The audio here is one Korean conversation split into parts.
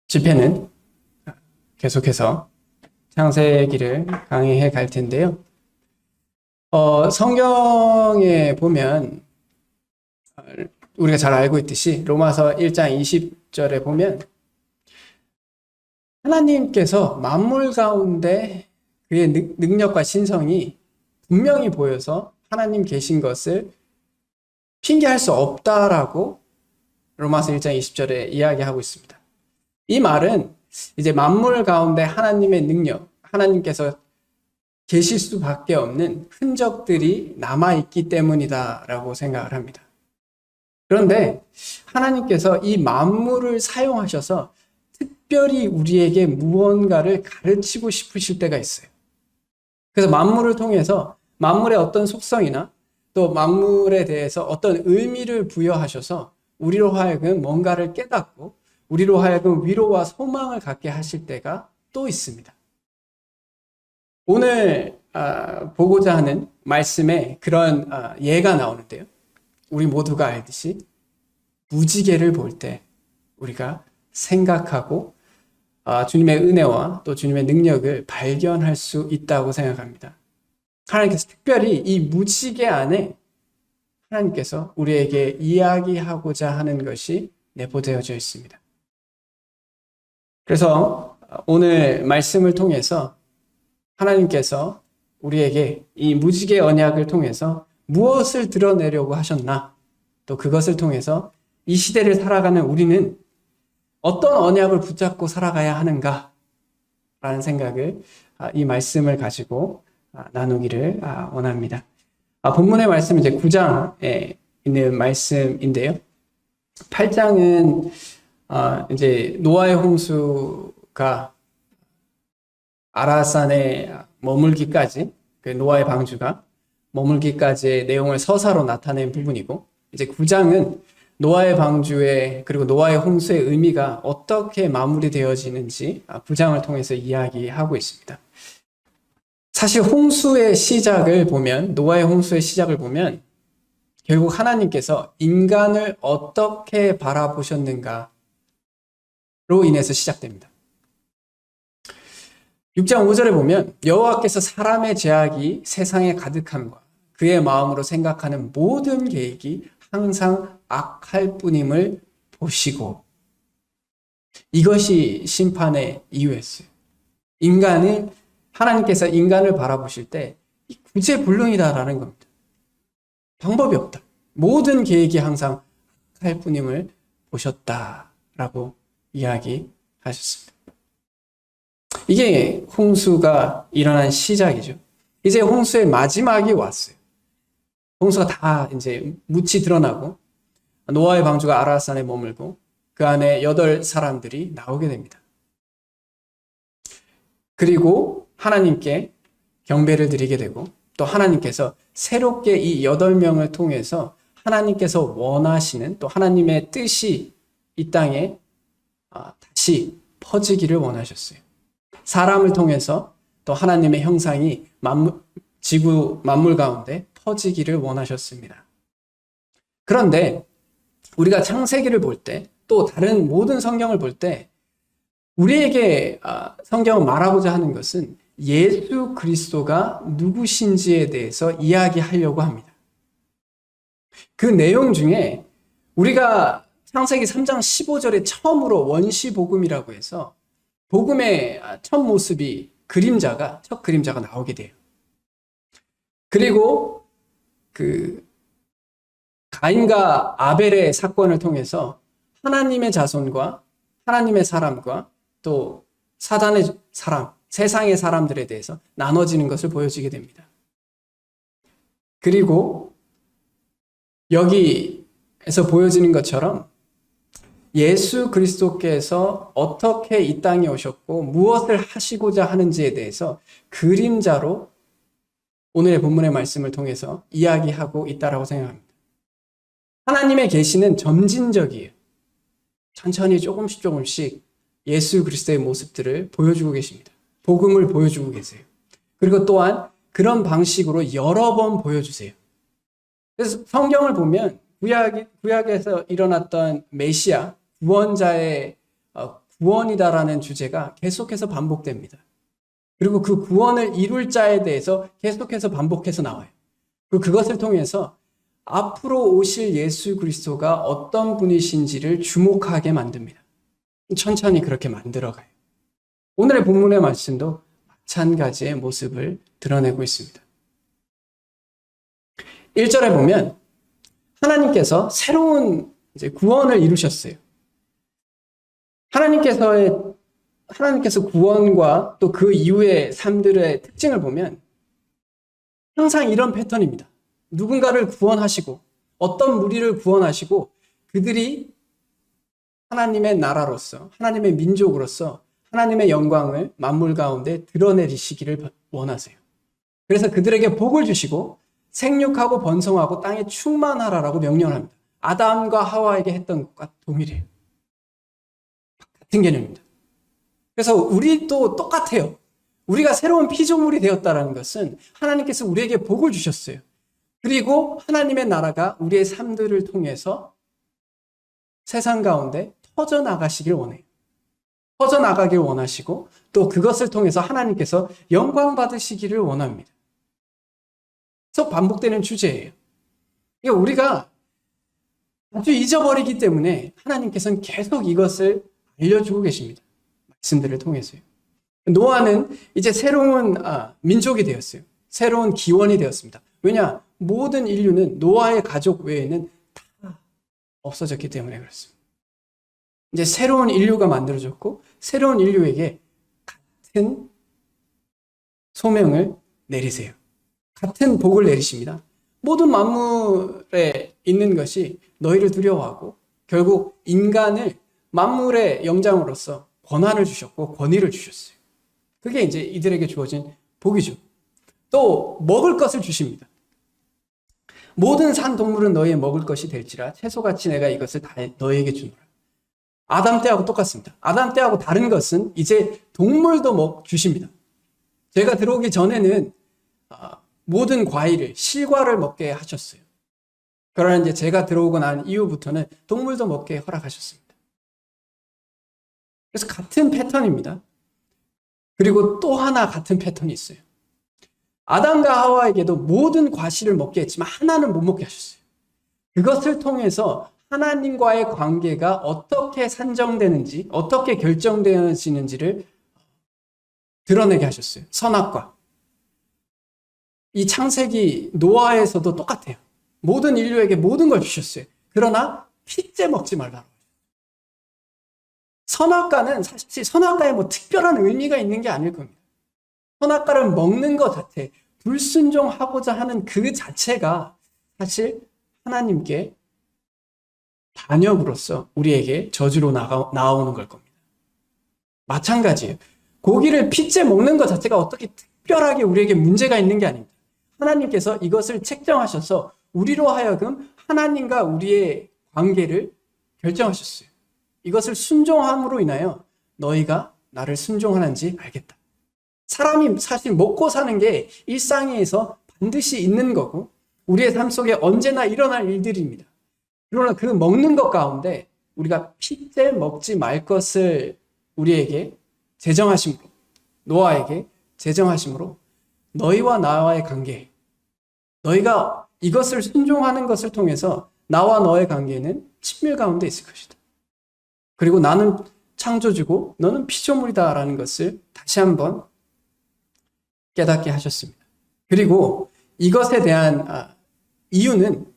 집회는 계속해서 창세기를 강의해 갈 텐데요. 성경에 보면 우리가 잘 알고 있듯이 로마서 1장 20절에 보면 하나님께서 만물 가운데 그의 능력과 신성이 분명히 보여서 하나님 계신 것을 핑계할 수 없다라고 로마서 1장 20절에 이야기하고 있습니다. 이 말은 이제 만물 가운데 하나님의 능력, 하나님께서 계실 수밖에 없는 흔적들이 남아있기 때문이다라고 생각을 합니다. 그런데 하나님께서 이 만물을 사용하셔서 특별히 우리에게 무언가를 가르치고 싶으실 때가 있어요. 그래서 만물을 통해서 만물의 어떤 속성이나 또 만물에 대해서 어떤 의미를 부여하셔서 우리로 하여금 뭔가를 깨닫고 우리로 하여금 위로와 소망을 갖게 하실 때가 또 있습니다. 오늘 보고자 하는 말씀에 그런 예가 나오는데요. 우리 모두가 알듯이 무지개를 볼 때 우리가 생각하고 주님의 은혜와 또 주님의 능력을 발견할 수 있다고 생각합니다. 하나님께서 특별히 이 무지개 안에 하나님께서 우리에게 이야기하고자 하는 것이 내포되어져 있습니다. 그래서 오늘 말씀을 통해서 하나님께서 우리에게 이 무지개 언약을 통해서 무엇을 드러내려고 하셨나, 또 그것을 통해서 이 시대를 살아가는 우리는 어떤 언약을 붙잡고 살아가야 하는가 라는 생각을 이 말씀을 가지고 나누기를 원합니다. 본문의 말씀은 이제 9장에 있는 말씀인데요. 8장은 이제 노아의 홍수가 아라산에 머물기까지, 그 노아의 방주가 머물기까지의 내용을 서사로 나타낸 부분이고, 이제 9장은 노아의 방주의 그리고 노아의 홍수의 의미가 어떻게 마무리되어지는지 9장을 통해서 이야기하고 있습니다. 사실 홍수의 시작을 보면, 노아의 홍수의 시작을 보면 결국 하나님께서 인간을 어떻게 바라보셨는가로 인해서 시작됩니다. 6장 5절에 보면 여호와께서 사람의 죄악이 세상에 가득함과 그의 마음으로 생각하는 모든 계획이 항상 악할 뿐임을 보시고, 이것이 심판의 이유였어요. 하나님께서 인간을 바라보실 때 구제불능이다라는 겁니다. 방법이 없다. 모든 계획이 항상 악할 뿐임을 보셨다라고 이야기하셨습니다. 이게 홍수가 일어난 시작이죠. 이제 홍수의 마지막이 왔어요. 홍수가 다 이제 묻이 드러나고 노아의 방주가 아라산에 머물고 그 안에 8사람들이 나오게 됩니다. 그리고 하나님께 경배를 드리게 되고, 또 하나님께서 새롭게 이 8명을 통해서 하나님께서 원하시는, 또 하나님의 뜻이 이 땅에 다시 퍼지기를 원하셨어요. 사람을 통해서 또 하나님의 형상이 지구 만물 가운데 퍼지기를 원하셨습니다. 그런데 우리가 창세기를 볼 때, 또 다른 모든 성경을 볼 때 우리에게 성경은 말하고자 하는 것은 예수 그리스도가 누구신지에 대해서 이야기하려고 합니다. 그 내용 중에 우리가 창세기 3장 15절에 처음으로 원시복음이라고 해서 복음의 첫 모습이 첫 그림자가 나오게 돼요. 그리고 그 가인과 아벨의 사건을 통해서 하나님의 자손과 하나님의 사람과 또 사단의 사람, 세상의 사람들에 대해서 나눠지는 것을 보여지게 됩니다. 그리고 여기에서 보여지는 것처럼 예수 그리스도께서 어떻게 이 땅에 오셨고 무엇을 하시고자 하는지에 대해서 그림자로 오늘의 본문의 말씀을 통해서 이야기하고 있다라고 생각합니다. 하나님의 계시는 점진적이에요. 천천히 조금씩 예수 그리스도의 모습들을 보여주고 계십니다. 복음을 보여주고 계세요. 그리고 또한 그런 방식으로 여러 번 보여주세요. 그래서 성경을 보면 구약에서 일어났던 메시아, 구원자의 구원이다라는 주제가 계속해서 반복됩니다. 그리고 그 구원을 이룰 자에 대해서 계속해서 반복해서 나와요. 그리고 그것을 통해서 앞으로 오실 예수 그리스도가 어떤 분이신지를 주목하게 만듭니다. 천천히 그렇게 만들어가요. 오늘의 본문의 말씀도 마찬가지의 모습을 드러내고 있습니다. 1절에 보면 하나님께서 새로운 구원을 이루셨어요. 하나님께서 구원과 또 그 이후의 삶들의 특징을 보면 항상 이런 패턴입니다. 누군가를 구원하시고 어떤 무리를 구원하시고 그들이 하나님의 나라로서 하나님의 민족으로서 하나님의 영광을 만물 가운데 드러내시기를 원하세요. 그래서 그들에게 복을 주시고 생육하고 번성하고 땅에 충만하라라고 명령합니다. 아담과 하와에게 했던 것과 동일해요. 같은 개념입니다. 그래서 우리도 똑같아요. 우리가 새로운 피조물이 되었다는 것은 하나님께서 우리에게 복을 주셨어요. 그리고 하나님의 나라가 우리의 삶들을 통해서 세상 가운데 퍼져나가시길 원해요. 퍼져나가길 원하시고 또 그것을 통해서 하나님께서 영광 받으시기를 원합니다. 계속 반복되는 주제예요. 그러니까 우리가 아주 잊어버리기 때문에 하나님께서는 계속 이것을 알려주고 계십니다. 말씀들을 통해서요. 노아는 이제 새로운 민족이 되었어요. 새로운 기원이 되었습니다. 왜냐? 모든 인류는 노아의 가족 외에는 다 없어졌기 때문에 그렇습니다. 이제 새로운 인류가 만들어졌고 새로운 인류에게 같은 소명을 내리세요. 같은 복을 내리십니다. 모든 만물에 있는 것이 너희를 두려워하고 결국 인간을 만물의 영장으로서 권한을 주셨고 권위를 주셨어요. 그게 이제 이들에게 주어진 복이죠. 또 먹을 것을 주십니다. 모든 산 동물은 너희의 먹을 것이 될지라 채소같이 내가 이것을 다 너희에게 주노라. 아담 때하고 똑같습니다. 아담 때하고 다른 것은 이제 동물도 주십니다. 제가 들어오기 전에는 모든 과일을 실과를 먹게 하셨어요. 그러나 이제 제가 들어오고 난 이후부터는 동물도 먹게 허락하셨습니다. 그래서 같은 패턴입니다. 그리고 또 하나 같은 패턴이 있어요. 아담과 하와에게도 모든 과실을 먹게 했지만 하나는 못 먹게 하셨어요. 그것을 통해서 하나님과의 관계가 어떻게 산정되는지, 어떻게 결정되어지는지를 드러내게 하셨어요. 선악과. 이 창세기 노아에서도 똑같아요. 모든 인류에게 모든 걸 주셨어요. 그러나 핏째 먹지 말라고. 선악과는 사실 선악과에 뭐 특별한 의미가 있는 게 아닐 겁니다. 선악과를 먹는 것 자체, 불순종하고자 하는 그 자체가 사실 하나님께 반역으로서 우리에게 저주로 나오는 걸 겁니다. 마찬가지예요. 고기를 핏째 먹는 것 자체가 어떻게 특별하게 우리에게 문제가 있는 게 아닙니다. 하나님께서 이것을 책정하셔서 우리로 하여금 하나님과 우리의 관계를 결정하셨어요. 이것을 순종함으로 인하여 너희가 나를 순종하는지 알겠다. 사람이 사실 먹고 사는 게 일상에서 반드시 있는 거고 우리의 삶 속에 언제나 일어날 일들입니다. 그러나 그 먹는 것 가운데 우리가 핏째 먹지 말 것을 우리에게 제정하심으로, 노아에게 제정하심으로 너희와 나와의 관계, 너희가 이것을 순종하는 것을 통해서 나와 너의 관계는 친밀 가운데 있을 것이다. 그리고 나는 창조주고 너는 피조물이다라는 것을 다시 한번 깨닫게 하셨습니다. 그리고 이것에 대한 이유는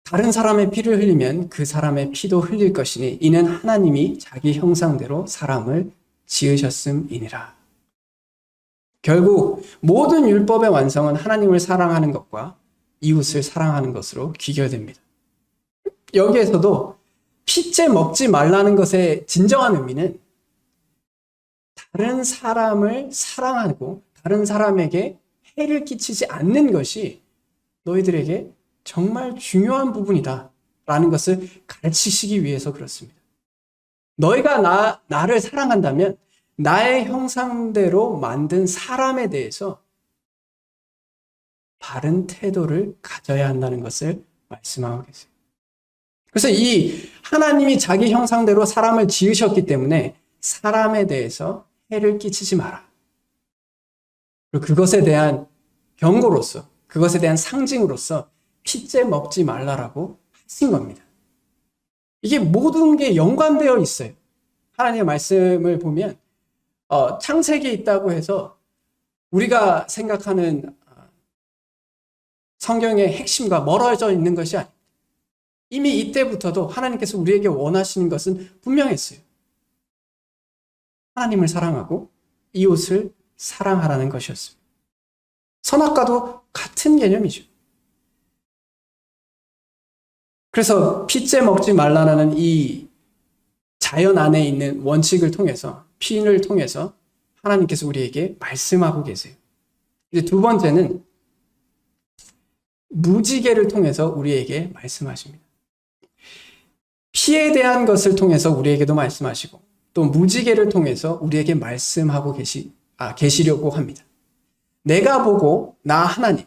다른 사람의 피를 흘리면 그 사람의 피도 흘릴 것이니 이는 하나님이 자기 형상대로 사람을 지으셨음이니라. 결국 모든 율법의 완성은 하나님을 사랑하는 것과 이웃을 사랑하는 것으로 귀결됩니다. 여기에서도 핏째 먹지 말라는 것의 진정한 의미는 다른 사람을 사랑하고 다른 사람에게 해를 끼치지 않는 것이 너희들에게 정말 중요한 부분이다 라는 것을 가르치시기 위해서 그렇습니다. 너희가 나를 사랑한다면 나의 형상대로 만든 사람에 대해서 바른 태도를 가져야 한다는 것을 말씀하고 계세요. 그래서 이 하나님이 자기 형상대로 사람을 지으셨기 때문에 사람에 대해서 해를 끼치지 마라. 그리고 그것에 대한 경고로서, 그것에 대한 상징으로서 피째 먹지 말라라고 하신 겁니다. 이게 모든 게 연관되어 있어요. 하나님의 말씀을 보면 창세기에 있다고 해서 우리가 생각하는 성경의 핵심과 멀어져 있는 것이 아닙니다. 이미 이때부터도 하나님께서 우리에게 원하시는 것은 분명했어요. 하나님을 사랑하고 이웃을 사랑하라는 것이었습니다. 선악과도 같은 개념이죠. 그래서 피째 먹지 말라는 이 자연 안에 있는 원칙을 통해서, 피를 통해서 하나님께서 우리에게 말씀하고 계세요. 이제 두 번째는 무지개를 통해서 우리에게 말씀하십니다. 피에 대한 것을 통해서 우리에게도 말씀하시고 또 무지개를 통해서 우리에게 말씀하고 계시려고 합니다. 내가 보고 나 하나님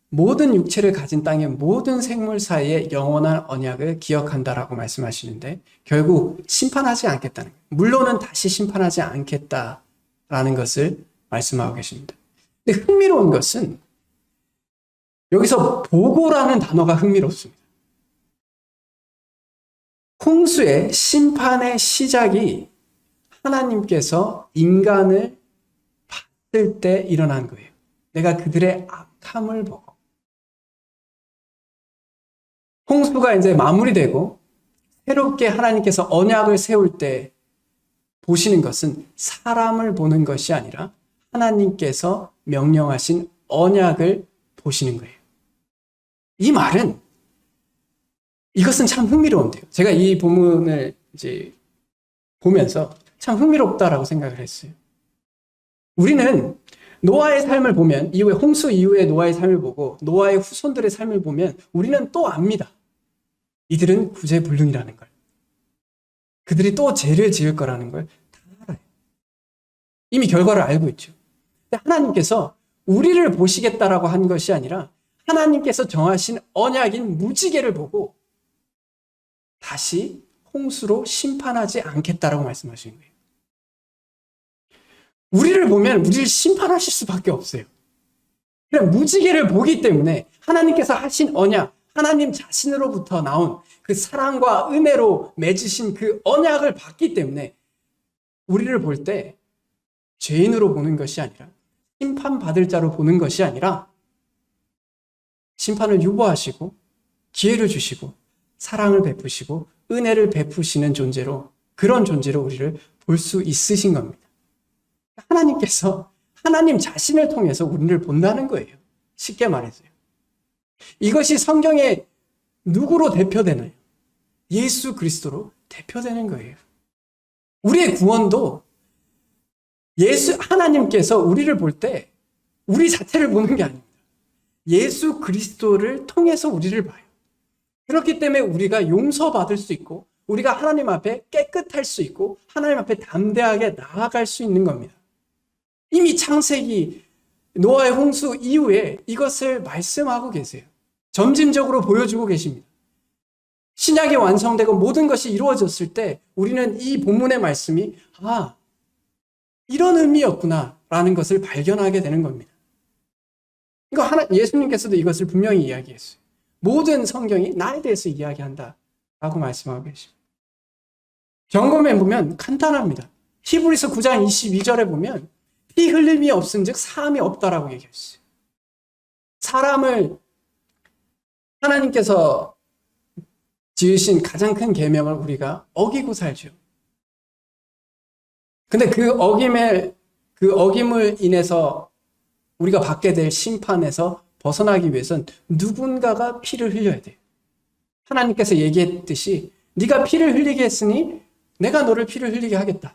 모든 육체를 가진 땅의 모든 생물 사이의 영원한 언약을 기억한다라고 말씀하시는데 결국 심판하지 않겠다는 거예요. 물론은 다시 심판하지 않겠다라는 것을 말씀하고 계십니다. 근데 흥미로운 것은 여기서 보고라는 단어가 흥미롭습니다. 홍수의 심판의 시작이 하나님께서 인간을 봤을 때 일어난 거예요. 내가 그들의 악함을 보고. 홍수가 이제 마무리되고 새롭게 하나님께서 언약을 세울 때 보시는 것은 사람을 보는 것이 아니라 하나님께서 명령하신 언약을 보시는 거예요. 이 말은 이것은 참 흥미로운데요. 제가 이 본문을 이제 보면서 참 흥미롭다라고 생각을 했어요. 우리는 노아의 삶을 보면, 이후에 홍수 이후에 노아의 삶을 보고 노아의 후손들의 삶을 보면 우리는 또 압니다. 이들은 구제불능이라는 걸. 그들이 또 죄를 지을 거라는 걸 다 알아요. 이미 결과를 알고 있죠. 근데 하나님께서 우리를 보시겠다라고 한 것이 아니라 하나님께서 정하신 언약인 무지개를 보고 다시 홍수로 심판하지 않겠다라고 말씀하시는 거예요. 우리를 보면 우리를 심판하실 수밖에 없어요. 그냥 무지개를 보기 때문에 하나님께서 하신 언약, 하나님 자신으로부터 나온 그 사랑과 은혜로 맺으신 그 언약을 봤기 때문에 우리를 볼 때 죄인으로 보는 것이 아니라 심판받을 자로 보는 것이 아니라 심판을 유보하시고 기회를 주시고 사랑을 베푸시고 은혜를 베푸시는 존재로, 그런 존재로 우리를 볼 수 있으신 겁니다. 하나님께서 하나님 자신을 통해서 우리를 본다는 거예요. 쉽게 말해서요. 이것이 성경에 누구로 대표되나요? 예수 그리스도로 대표되는 거예요. 우리의 구원도 하나님께서 우리를 볼 때 우리 자체를 보는 게 아닙니다. 예수 그리스도를 통해서 우리를 봐요. 그렇기 때문에 우리가 용서받을 수 있고 우리가 하나님 앞에 깨끗할 수 있고 하나님 앞에 담대하게 나아갈 수 있는 겁니다. 이미 창세기 노아의 홍수 이후에 이것을 말씀하고 계세요. 점진적으로 보여주고 계십니다. 신약이 완성되고 모든 것이 이루어졌을 때 우리는 이 본문의 말씀이 이런 의미였구나 라는 것을 발견하게 되는 겁니다. 예수님께서도 이것을 분명히 이야기했어요. 모든 성경이 나에 대해서 이야기한다 라고 말씀하고 계십니다. 경험해 보면 간단합니다. 히브리서 9장 22절에 보면 피 흘림이 없은 즉 사함이 없다라고 얘기했어요. 사람을 하나님께서 지으신 가장 큰 계명을 우리가 어기고 살죠. 근데 그 어김을 인해서 우리가 받게 될 심판에서 벗어나기 위해서는 누군가가 피를 흘려야 돼요. 하나님께서 얘기했듯이 네가 피를 흘리게 했으니 내가 너를 피를 흘리게 하겠다.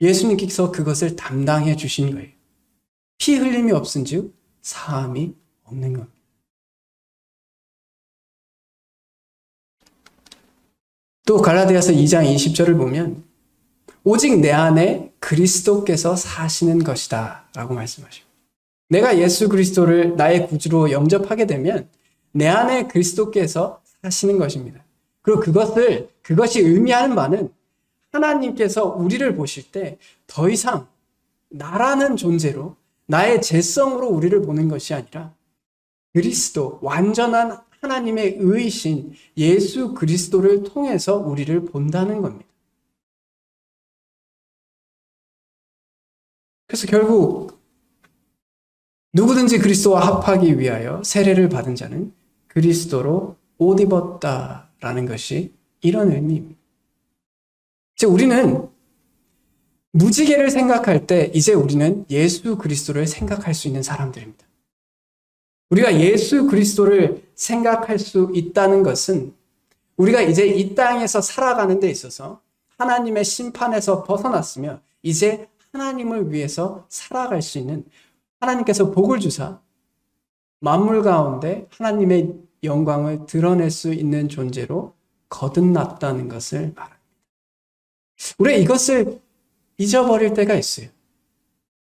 예수님께서 그것을 담당해 주신 거예요. 피 흘림이 없은즉 사함이 없는 겁니다. 또 갈라디아서 2장 20절을 보면 오직 내 안에 그리스도께서 사시는 것이다 라고 말씀하시고, 내가 예수 그리스도를 나의 구주로 영접하게 되면 내 안에 그리스도께서 하시는 것입니다. 그리고 그것이 의미하는 바는 하나님께서 우리를 보실 때 더 이상 나라는 존재로, 나의 재성으로 우리를 보는 것이 아니라 그리스도, 완전한 하나님의 의이신 예수 그리스도를 통해서 우리를 본다는 겁니다. 그래서 결국 누구든지 그리스도와 합하기 위하여 세례를 받은 자는 그리스도로 옷 입었다라는 것이 이런 의미입니다. 이제 우리는 무지개를 생각할 때 이제 우리는 예수 그리스도를 생각할 수 있는 사람들입니다. 우리가 예수 그리스도를 생각할 수 있다는 것은 우리가 이제 이 땅에서 살아가는 데 있어서 하나님의 심판에서 벗어났으며 이제 하나님을 위해서 살아갈 수 있는, 하나님께서 복을 주사 만물 가운데 하나님의 영광을 드러낼 수 있는 존재로 거듭났다는 것을 말합니다. 우리가 이것을 잊어버릴 때가 있어요.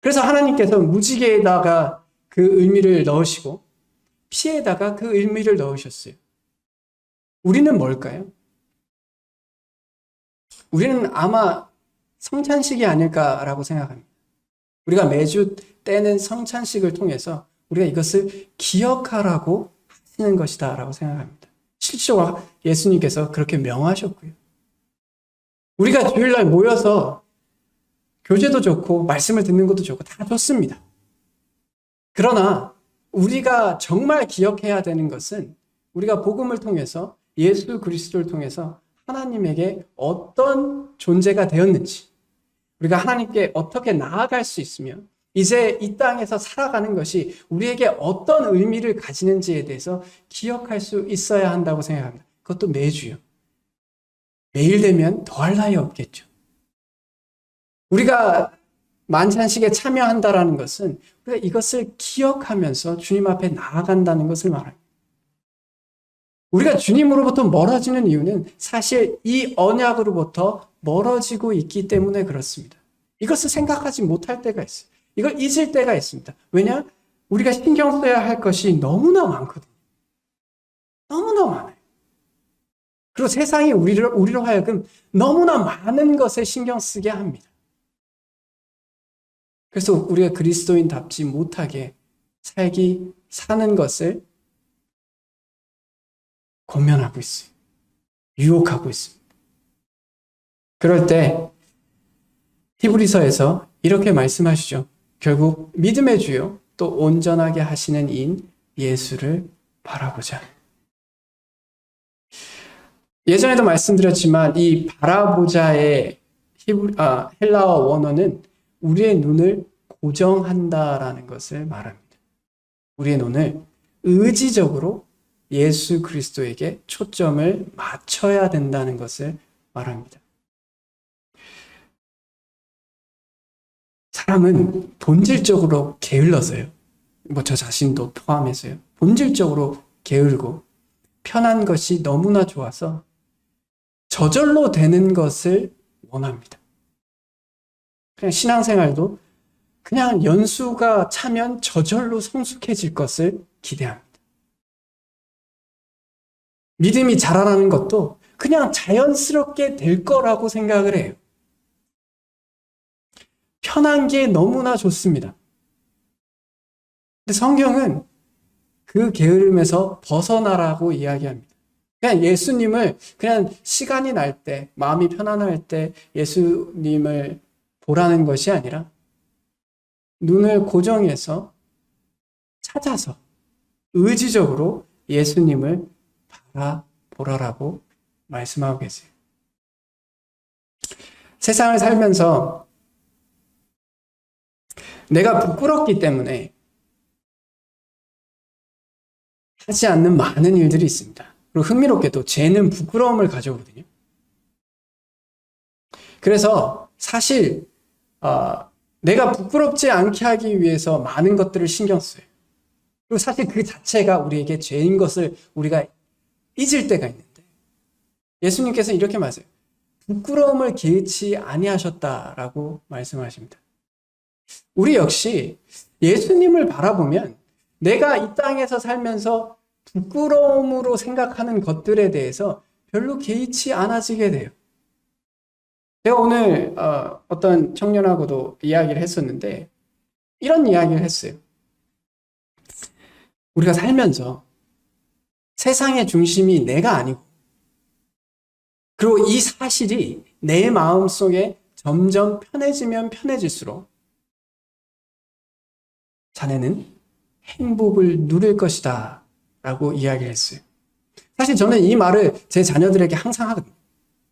그래서 하나님께서 무지개에다가 그 의미를 넣으시고 피에다가 그 의미를 넣으셨어요. 우리는 뭘까요? 우리는 아마 성찬식이 아닐까라고 생각합니다. 우리가 매주 떼는 성찬식을 통해서 우리가 이것을 기억하라고 하시는 것이다 라고 생각합니다. 실제로 예수님께서 그렇게 명하셨고요. 우리가 주일날 모여서 교제도 좋고 말씀을 듣는 것도 좋고 다 좋습니다. 그러나 우리가 정말 기억해야 되는 것은 우리가 복음을 통해서 예수 그리스도를 통해서 하나님에게 어떤 존재가 되었는지, 우리가 하나님께 어떻게 나아갈 수 있으며 이제 이 땅에서 살아가는 것이 우리에게 어떤 의미를 가지는지에 대해서 기억할 수 있어야 한다고 생각합니다. 그것도 매주요. 매일 되면 더할 나위 없겠죠. 우리가 만찬식에 참여한다라는 것은 우리가 이것을 기억하면서 주님 앞에 나아간다는 것을 말합니다. 우리가 주님으로부터 멀어지는 이유는 사실 이 언약으로부터 멀어지고 있기 때문에 그렇습니다. 이것을 생각하지 못할 때가 있어요. 이걸 잊을 때가 있습니다. 왜냐? 우리가 신경 써야 할 것이 너무나 많거든요. 너무나 많아요. 그리고 세상이 우리로 하여금 너무나 많은 것에 신경 쓰게 합니다. 그래서 우리가 그리스도인답지 못하게 사는 것을 권면하고 있어요. 유혹하고 있습니다. 그럴 때 히브리서에서 이렇게 말씀하시죠. 결국 믿음의 주요 또 온전하게 하시는 이인 예수를 바라보자. 예전에도 말씀드렸지만 이 바라보자의 헬라어 원어는 우리의 눈을 고정한다라는 것을 말합니다. 우리의 눈을 의지적으로 예수 그리스도에게 초점을 맞춰야 된다는 것을 말합니다. 사람은 본질적으로 게을러서요. 저 자신도 포함해서요. 본질적으로 게을고 편한 것이 너무나 좋아서 저절로 되는 것을 원합니다. 그냥 신앙생활도 그냥 연수가 차면 저절로 성숙해질 것을 기대합니다. 믿음이 자라나는 것도 그냥 자연스럽게 될 거라고 생각을 해요. 편한 게 너무나 좋습니다. 근데 성경은 그 게으름에서 벗어나라고 이야기합니다. 그냥 예수님을 그냥 시간이 날 때, 마음이 편안할 때 예수님을 보라는 것이 아니라 눈을 고정해서 찾아서 의지적으로 예수님을 바라보라라고 말씀하고 계세요. 세상을 살면서 내가 부끄럽기 때문에 하지 않는 많은 일들이 있습니다. 그리고 흥미롭게도 죄는 부끄러움을 가져오거든요. 그래서 사실 내가 부끄럽지 않게 하기 위해서 많은 것들을 신경 써요. 그리고 사실 그 자체가 우리에게 죄인 것을 우리가 잊을 때가 있는데 예수님께서 이렇게 말하세요. 부끄러움을 개의치 아니하셨다라고 말씀하십니다. 우리 역시 예수님을 바라보면 내가 이 땅에서 살면서 부끄러움으로 생각하는 것들에 대해서 별로 개의치 않아지게 돼요. 제가 오늘 어떤 청년하고도 이야기를 했었는데 이런 이야기를 했어요. 우리가 살면서 세상의 중심이 내가 아니고, 그리고 이 사실이 내 마음속에 점점 편해지면 편해질수록 자네는 행복을 누릴 것이다 라고 이야기를 했어요. 사실 저는 이 말을 제 자녀들에게 항상 하거든요.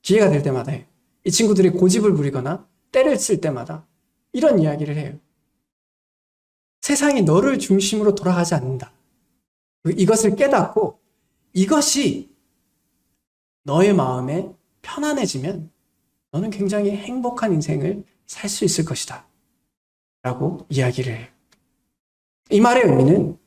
기회가 될 때마다 해요. 이 친구들이 고집을 부리거나 때를 쓸 때마다 이런 이야기를 해요. 세상이 너를 중심으로 돌아가지 않는다. 이것을 깨닫고 이것이 너의 마음에 편안해지면 너는 굉장히 행복한 인생을 살 수 있을 것이다 라고 이야기를 해요. 이 말의 의미는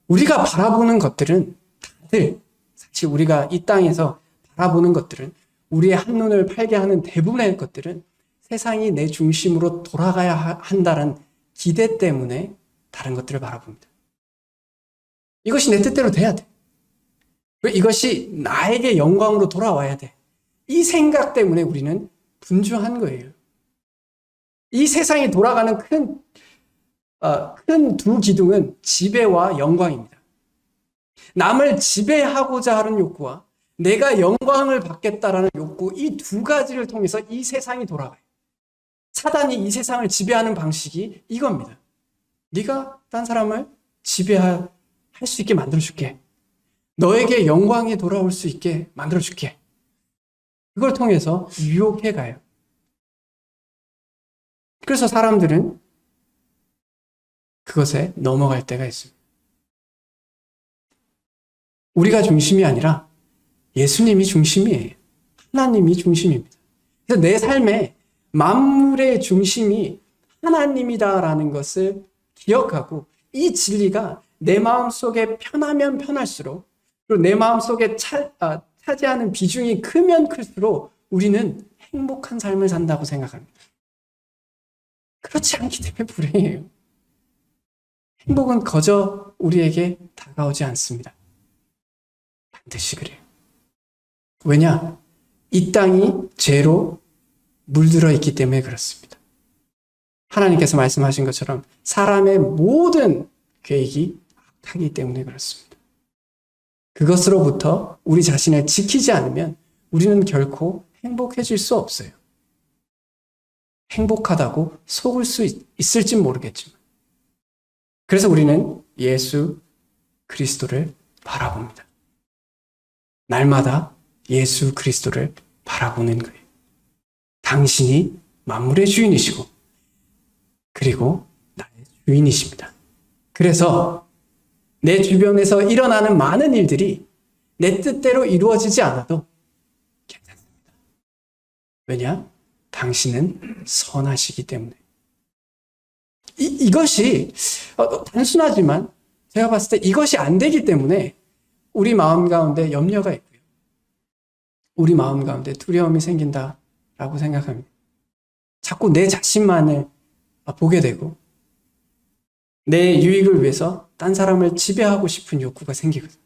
우리가 바라보는 것들은 다들, 사실 우리가 이 땅에서 바라보는 것들은, 우리의 한눈을 팔게 하는 대부분의 것들은 세상이 내 중심으로 돌아가야 한다는 기대 때문에 다른 것들을 바라봅니다. 이것이 내 뜻대로 돼야 돼. 이것이 나에게 영광으로 돌아와야 돼. 이 생각 때문에 우리는 분주한 거예요. 이 세상이 돌아가는 큰 두 기둥은 지배와 영광입니다. 남을 지배하고자 하는 욕구와 내가 영광을 받겠다라는 욕구, 이 두 가지를 통해서 이 세상이 돌아가요. 사단이 이 세상을 지배하는 방식이 이겁니다. 네가 딴 사람을 지배할 수 있게 만들어줄게. 너에게 영광이 돌아올 수 있게 만들어줄게. 그걸 통해서 유혹해가요. 그래서 사람들은 그것에 넘어갈 때가 있습니다. 우리가 중심이 아니라 예수님이 중심이에요. 하나님이 중심입니다. 그래서 내 삶에 만물의 중심이 하나님이다라는 것을 기억하고, 이 진리가 내 마음속에 편하면 편할수록, 그리고 내 마음속에 차지하는 비중이 크면 클수록 우리는 행복한 삶을 산다고 생각합니다. 그렇지 않기 때문에 불행해요. 행복은 거저 우리에게 다가오지 않습니다. 반드시 그래요. 왜냐? 이 땅이 죄로 물들어 있기 때문에 그렇습니다. 하나님께서 말씀하신 것처럼 사람의 모든 계획이 악하기 때문에 그렇습니다. 그것으로부터 우리 자신을 지키지 않으면 우리는 결코 행복해질 수 없어요. 행복하다고 속을 수 있을지 모르겠지만, 그래서 우리는 예수 그리스도를 바라봅니다. 날마다 예수 그리스도를 바라보는 거예요. 당신이 만물의 주인이시고 그리고 나의 주인이십니다. 그래서 내 주변에서 일어나는 많은 일들이 내 뜻대로 이루어지지 않아도 괜찮습니다. 왜냐? 당신은 선하시기 때문에. 이것이 단순하지만 제가 봤을 때 이것이 안 되기 때문에 우리 마음 가운데 염려가 있고요. 우리 마음 가운데 두려움이 생긴다라고 생각합니다. 자꾸 내 자신만을 보게 되고 내 유익을 위해서 딴 사람을 지배하고 싶은 욕구가 생기거든요.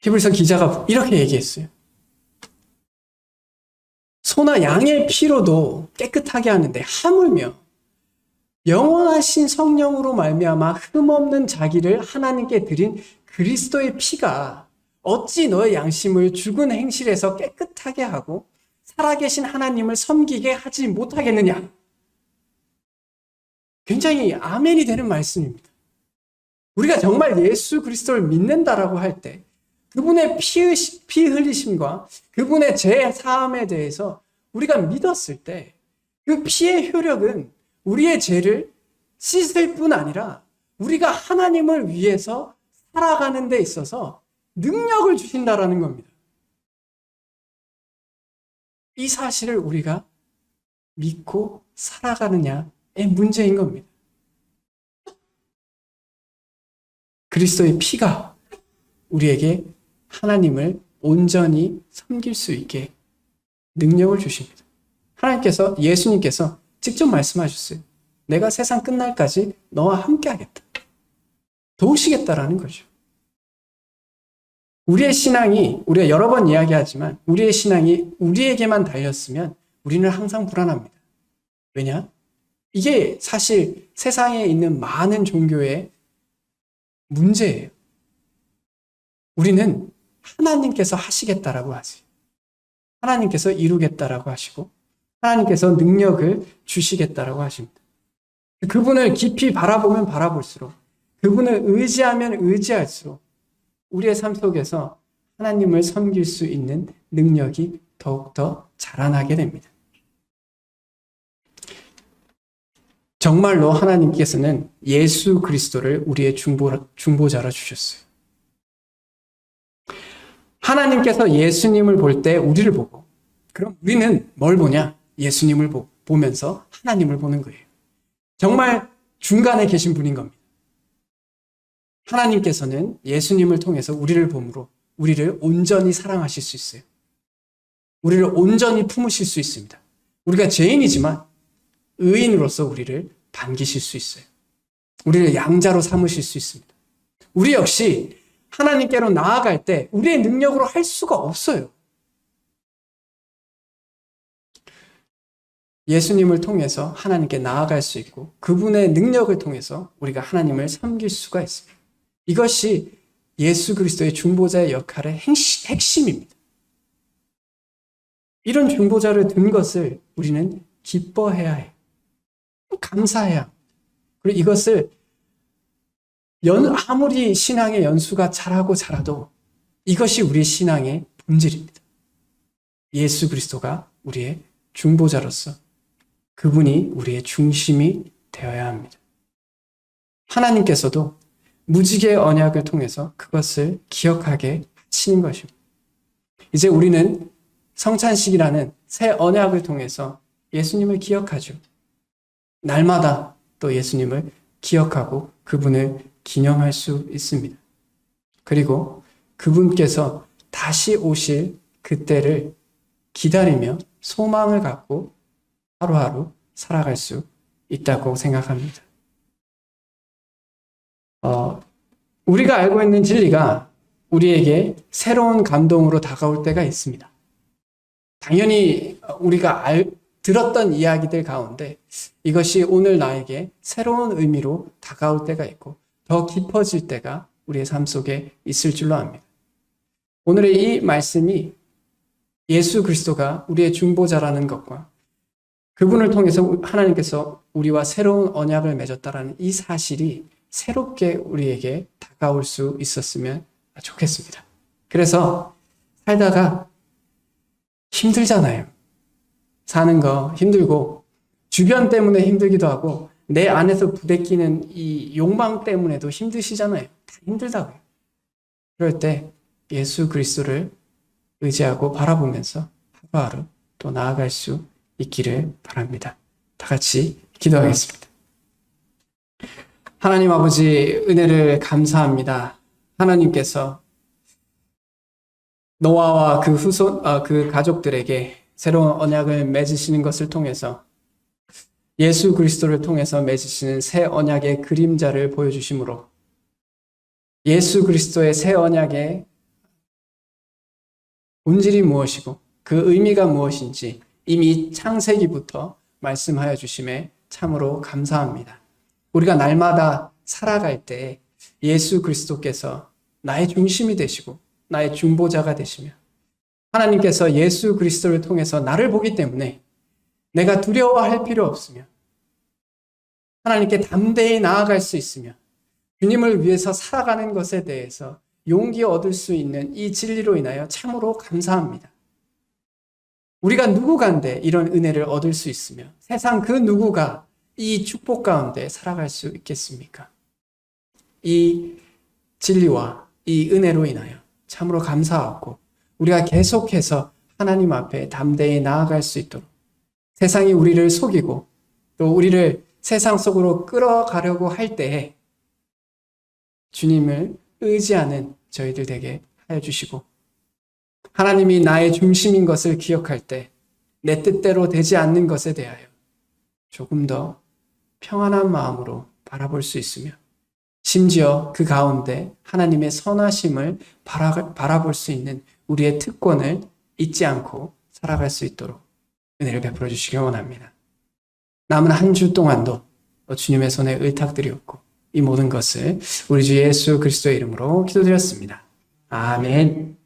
히브리서 기자가 이렇게 얘기했어요. 소나 양의 피로도 깨끗하게 하는데 하물며 영원하신 성령으로 말미암아 흠없는 자기를 하나님께 드린 그리스도의 피가 어찌 너의 양심을 죽은 행실에서 깨끗하게 하고 살아계신 하나님을 섬기게 하지 못하겠느냐. 굉장히 아멘이 되는 말씀입니다. 우리가 정말 예수 그리스도를 믿는다라고 할 때 그분의 피 흘리심과 그분의 죄 사함에 대해서 우리가 믿었을 때 그 피의 효력은 우리의 죄를 씻을 뿐 아니라 우리가 하나님을 위해서 살아가는 데 있어서 능력을 주신다라는 겁니다. 이 사실을 우리가 믿고 살아가느냐의 문제인 겁니다. 그리스도의 피가 우리에게 하나님을 온전히 섬길 수 있게 능력을 주십니다. 하나님께서, 예수님께서 직접 말씀하셨어요. 내가 세상 끝날까지 너와 함께 하겠다. 도우시겠다라는 거죠. 우리의 신앙이, 우리가 여러 번 이야기하지만 우리의 신앙이 우리에게만 달렸으면 우리는 항상 불안합니다. 왜냐? 이게 사실 세상에 있는 많은 종교의 문제예요. 우리는 하나님께서 하시겠다라고 하지. 하나님께서 이루겠다라고 하시고 하나님께서 능력을 주시겠다라고 하십니다. 그분을 깊이 바라보면 바라볼수록, 그분을 의지하면 의지할수록 우리의 삶 속에서 하나님을 섬길 수 있는 능력이 더욱더 자라나게 됩니다. 정말로 하나님께서는 예수 그리스도를 우리의 중보자로 주셨어요. 하나님께서 예수님을 볼 때 우리를 보고, 그럼 우리는 뭘 보냐? 예수님을 보면서 하나님을 보는 거예요. 정말 중간에 계신 분인 겁니다. 하나님께서는 예수님을 통해서 우리를 봄으로 우리를 온전히 사랑하실 수 있어요. 우리를 온전히 품으실 수 있습니다. 우리가 죄인이지만 의인으로서 우리를 반기실 수 있어요. 우리를 양자로 삼으실 수 있습니다. 우리 역시 하나님께로 나아갈 때 우리의 능력으로 할 수가 없어요. 예수님을 통해서 하나님께 나아갈 수 있고 그분의 능력을 통해서 우리가 하나님을 섬길 수가 있습니다. 이것이 예수 그리스도의 중보자의 역할의 핵심입니다. 이런 중보자를 둔 것을 우리는 기뻐해야 해요. 감사해야 합니다. 그리고 이것을 아무리 신앙의 연수가 자라도 이것이 우리 신앙의 본질입니다. 예수 그리스도가 우리의 중보자로서 그분이 우리의 중심이 되어야 합니다. 하나님께서도 무지개의 언약을 통해서 그것을 기억하게 하시는 것입니다. 이제 우리는 성찬식이라는 새 언약을 통해서 예수님을 기억하죠. 날마다 또 예수님을 기억하고 그분을 기념할 수 있습니다. 그리고 그분께서 다시 오실 그때를 기다리며 소망을 갖고 하루하루 살아갈 수 있다고 생각합니다. 우리가 알고 있는 진리가 우리에게 새로운 감동으로 다가올 때가 있습니다. 당연히 우리가 들었던 이야기들 가운데 이것이 오늘 나에게 새로운 의미로 다가올 때가 있고 더 깊어질 때가 우리의 삶 속에 있을 줄로 압니다. 오늘의 이 말씀이 예수 그리스도가 우리의 중보자라는 것과 그분을 통해서 하나님께서 우리와 새로운 언약을 맺었다라는 이 사실이 새롭게 우리에게 다가올 수 있었으면 좋겠습니다. 그래서 살다가 힘들잖아요. 사는 거 힘들고 주변 때문에 힘들기도 하고 내 안에서 부대끼는 이 욕망 때문에도 힘드시잖아요. 다 힘들다고요. 그럴 때 예수 그리스도를 의지하고 바라보면서 하루하루 또 나아갈 수 있기를 바랍니다. 다 같이 기도하겠습니다. 하나님 아버지 은혜를 감사합니다. 하나님께서 노아와 그 후손, 그 가족들에게 새로운 언약을 맺으시는 것을 통해서 예수 그리스도를 통해서 맺으시는 새 언약의 그림자를 보여주심으로 예수 그리스도의 새 언약의 본질이 무엇이고 그 의미가 무엇인지 이미 창세기부터 말씀하여 주심에 참으로 감사합니다. 우리가 날마다 살아갈 때 예수 그리스도께서 나의 중심이 되시고 나의 중보자가 되시며 하나님께서 예수 그리스도를 통해서 나를 보기 때문에 내가 두려워할 필요 없으며 하나님께 담대히 나아갈 수 있으며 주님을 위해서 살아가는 것에 대해서 용기 얻을 수 있는 이 진리로 인하여 참으로 감사합니다. 우리가 누구간데 이런 은혜를 얻을 수 있으며 세상 그 누구가 이 축복 가운데 살아갈 수 있겠습니까? 이 진리와 이 은혜로 인하여 참으로 감사하고 우리가 계속해서 하나님 앞에 담대히 나아갈 수 있도록 세상이 우리를 속이고 또 우리를 세상 속으로 끌어가려고 할 때에 주님을 의지하는 저희들 되게 하여 주시고 하나님이 나의 중심인 것을 기억할 때 내 뜻대로 되지 않는 것에 대하여 조금 더 평안한 마음으로 바라볼 수 있으며 심지어 그 가운데 하나님의 선하심을 바라볼 수 있는 우리의 특권을 잊지 않고 살아갈 수 있도록 은혜를 베풀어 주시기 원합니다. 남은 한 주 동안도 주님의 손에 의탁드리옵고 이 모든 것을 우리 주 예수 그리스도의 이름으로 기도드렸습니다. 아멘.